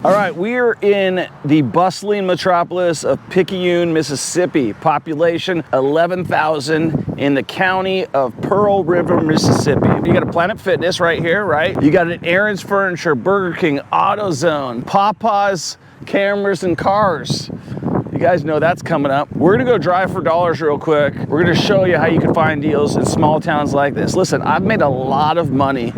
All right, we are in the bustling metropolis of Picayune, Mississippi. Population 11,000 in the county of Pearl River, Mississippi. You got a Planet Fitness right here, right? You got an Aaron's Furniture, Burger King, AutoZone, Papa's Cameras and Cars. You guys know that's coming up. We're gonna go drive for dollars real quick. We're gonna show you how you can find deals in small towns like this. Listen, I've made a lot of money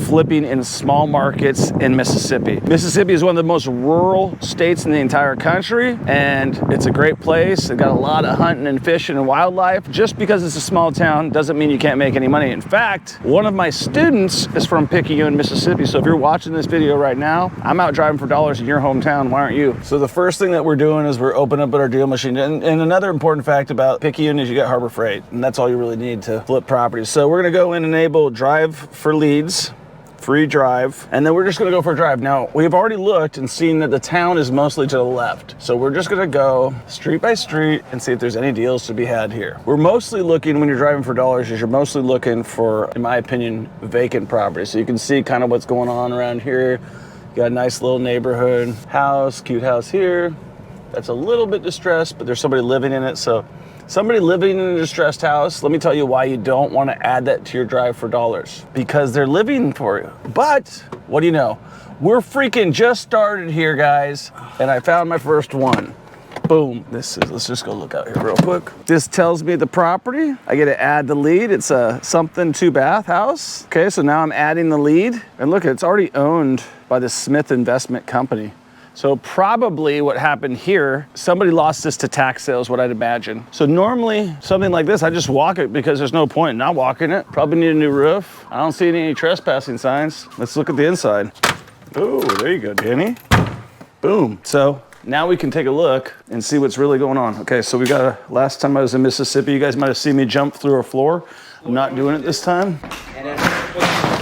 flipping in small markets in Mississippi. Mississippi is one of the most rural states in the entire country, and it's a great place. They've got a lot of hunting and fishing and wildlife. Just because it's a small town doesn't mean you can't make any money. In fact, one of my students is from Picayune, Mississippi. So if you're watching this video right now, I'm out driving for dollars in your hometown. Why aren't you? So the first thing that we're doing is we're opening up our deal machine. And another important fact about Picayune is you get Harbor Freight, and that's all you really need to flip properties. So we're gonna go and enable drive for leads. Free drive, and then we're just gonna go for a drive. Now, we've already looked and seen that the town is mostly to the left. So we're just gonna go street by street and see if there's any deals to be had here. We're mostly looking, when you're driving for dollars, is you're mostly looking for, in my opinion, vacant property. So you can see kind of what's going on around here. You got a nice little neighborhood house, cute house here. That's a little bit distressed, but there's somebody living in it. So somebody living in a distressed house, let me tell you why you don't want to add that to your drive for dollars. Because they're living for you. But what do you know? We're freaking just started here, guys, and I found my first one. Boom. Let's just go look out here real quick. This tells me the property. I get to add the lead. It's a something 2-bath house. Okay, so now I'm adding the lead. And look, it's already owned by the Smith Investment Company. So probably what happened here, somebody lost this to tax sales, what I'd imagine. So normally something like this, I just walk it because there's no point in not walking it. Probably need a new roof. I don't see any trespassing signs. Let's look at the inside. Oh, there you go, Danny. Boom. So now we can take a look and see what's really going on. Okay, so we got last time I was in Mississippi, you guys might have seen me jump through a floor. I'm not doing it this time.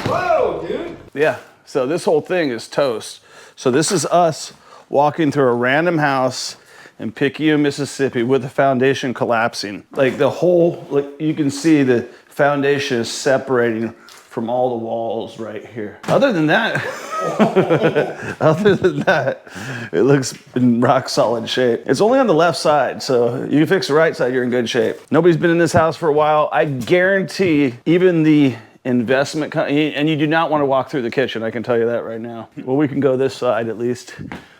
Whoa, dude. Yeah, so this whole thing is toast. So this is us walking through a random house in Picayune, Mississippi with the foundation collapsing. Like the whole, like you can see the foundation is separating from all the walls right here. Other than that, it looks in rock solid shape. It's only on the left side, so you can fix the right side, you're in good shape. Nobody's been in this house for a while. I guarantee even the investment company, and you do not want to walk through the kitchen, I can tell you that right now. Well, we can go this side at least.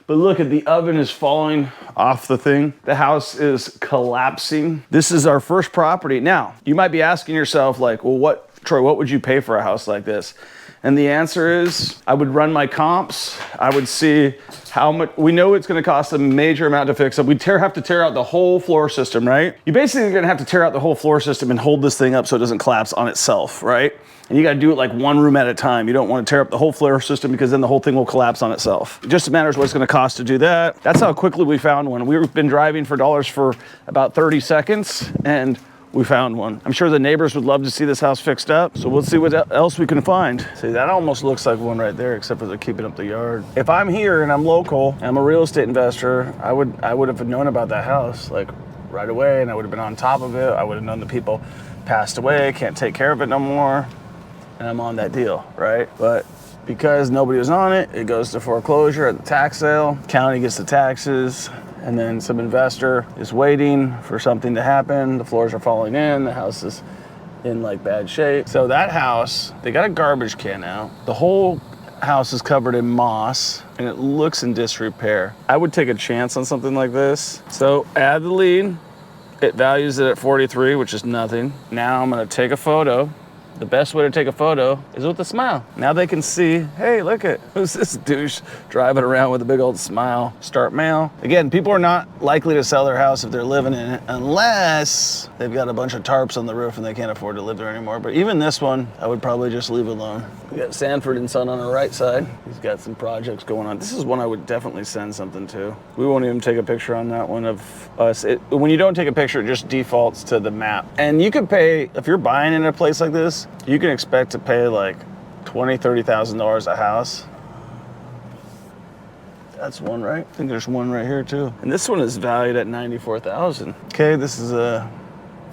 But look at the oven is falling off the thing. The house is collapsing. This is our first property. Now, you might be asking yourself like, well, Troy, what would you pay for a house like this? And the answer is, I would run my comps. I would see how much, we know it's gonna cost a major amount to fix up. We have to tear out the whole floor system, right? You're basically gonna have to tear out the whole floor system and hold this thing up so it doesn't collapse on itself, right? And you gotta do it like one room at a time. You don't wanna tear up the whole floor system because then the whole thing will collapse on itself. It just matters what it's gonna cost to do that. That's how quickly we found one. We've been driving for dollars for about 30 seconds and we found one. I'm sure the neighbors would love to see this house fixed up, so we'll see what else we can find. See, that almost looks like one right there, except for they're keeping up the yard. If I'm here and I'm local, and I'm a real estate investor, I would have known about that house like right away, and I would have been on top of it. I would have known the people passed away, can't take care of it no more, and I'm on that deal, right? But because nobody was on it, it goes to foreclosure at the tax sale. County gets the taxes. And then some investor is waiting for something to happen. The floors are falling in, the house is in like bad shape. So that house, they got a garbage can out. The whole house is covered in moss and it looks in disrepair. I would take a chance on something like this. So add the lead, it values it at 43, which is nothing. Now I'm gonna take a photo. The best way to take a photo is with a smile. Now they can see, hey, look at, who's this douche driving around with a big old smile? Start mail. Again, people are not likely to sell their house if they're living in it unless they've got a bunch of tarps on the roof and they can't afford to live there anymore. But even this one, I would probably just leave alone. We got Sanford and Son on the right side. He's got some projects going on. This is one I would definitely send something to. We won't even take a picture on that one of us. When you don't take a picture, it just defaults to the map. And you could pay, if you're buying in a place like this, you can expect to pay like $20,000, $30,000 a house. That's one, right? I think there's one right here too. And this one is valued at $94,000. Okay, this is a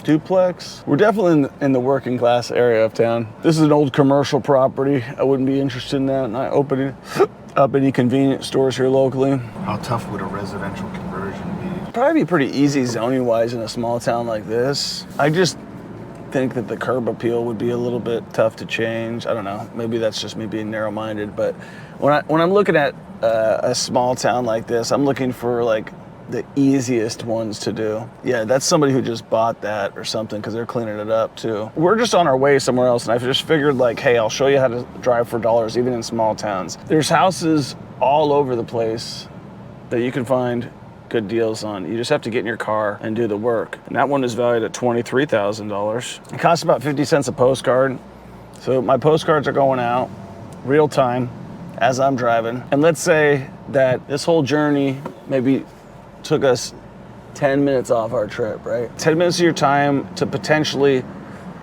duplex. We're definitely in the working class area of town. This is an old commercial property. I wouldn't be interested in that. Not opening up any convenience stores here locally. How tough would a residential conversion be? Probably be pretty easy zoning wise in a small town like this. I just think that the curb appeal would be a little bit tough to change. I don't know. Maybe that's just me being narrow-minded. But when I'm looking at a small town like this, I'm looking for like the easiest ones to do. Yeah, that's somebody who just bought that or something because they're cleaning it up too. We're just on our way somewhere else, and I just figured like, hey, I'll show you how to drive for dollars even in small towns. There's houses all over the place that you can find good deals on. You just have to get in your car and do the work. And that one is valued at $23,000. It costs about 50 cents a postcard. So my postcards are going out real time as I'm driving. And let's say that this whole journey maybe took us 10 minutes off our trip, right? 10 minutes of your time to potentially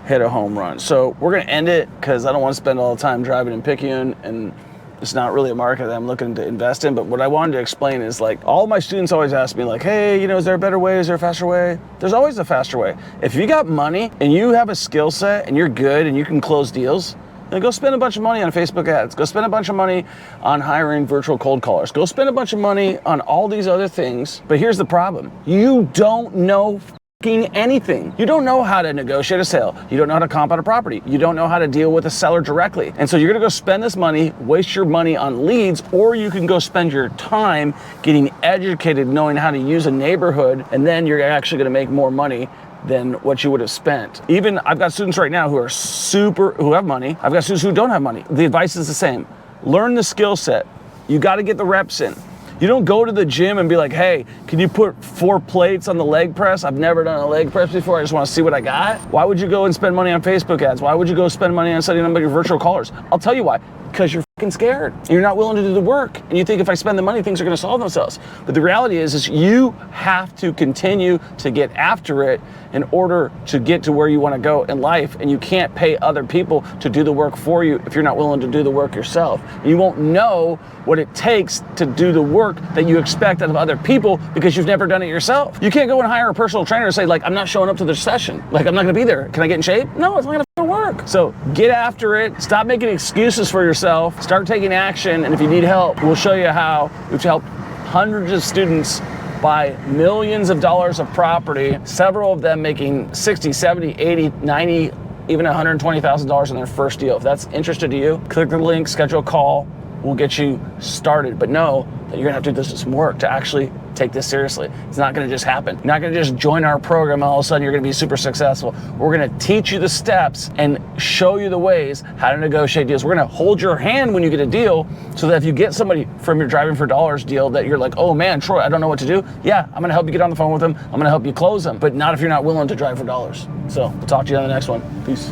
hit a home run. So we're gonna end it because I don't want to spend all the time driving in Picayune, and it's not really a market that I'm looking to invest in. But what I wanted to explain is like, all my students always ask me like, hey, is there a better way? Is there a faster way? There's always a faster way. If you got money and you have a skill set and you're good and you can close deals, then go spend a bunch of money on Facebook ads. Go spend a bunch of money on hiring virtual cold callers. Go spend a bunch of money on all these other things. But here's the problem. You don't know anything. You don't know how to negotiate a sale. You don't know how to comp out a property. You don't know how to deal with a seller directly. And so you're gonna go spend this money, waste your money on leads, or you can go spend your time getting educated, knowing how to use a neighborhood, and then you're actually gonna make more money than what you would have spent. Even I've got students right now who have money. I've got students who don't have money. The advice is the same. Learn the skill set. You got to get the reps in. You don't go to the gym and be like, hey, can you put 4 plates on the leg press? I've never done a leg press before. I just want to see what I got. Why would you go and spend money on Facebook ads? Why would you go spend money on setting up your virtual callers? I'll tell you why. Because you're fucking scared. You're not willing to do the work. And you think if I spend the money, things are going to solve themselves. But the reality is you have to continue to get after it in order to get to where you want to go in life. And you can't pay other people to do the work for you if you're not willing to do the work yourself. And you won't know what it takes to do the work that you expect out of other people because you've never done it yourself. You can't go and hire a personal trainer and say, like, I'm not showing up to the session. Like, I'm not going to be there. Can I get in shape? No, it's not going to work. So get after it. Stop making excuses for yourself. Start taking action. And if you need help, we'll show you how. We've helped hundreds of students buy millions of dollars of property, several of them making 60, 70, 80, 90, even $120,000 in their first deal. If that's interested to you, click the link, schedule a call. We'll get you started. But know that you're gonna have to do some work to actually take this seriously. It's not gonna just happen. You're not gonna just join our program and all of a sudden you're gonna be super successful. We're gonna teach you the steps and show you the ways how to negotiate deals. We're gonna hold your hand when you get a deal so that if you get somebody from your driving for dollars deal that you're like, oh man, Troy, I don't know what to do. Yeah, I'm gonna help you get on the phone with them. I'm gonna help you close them, but not if you're not willing to drive for dollars. So we'll talk to you on the next one. Peace.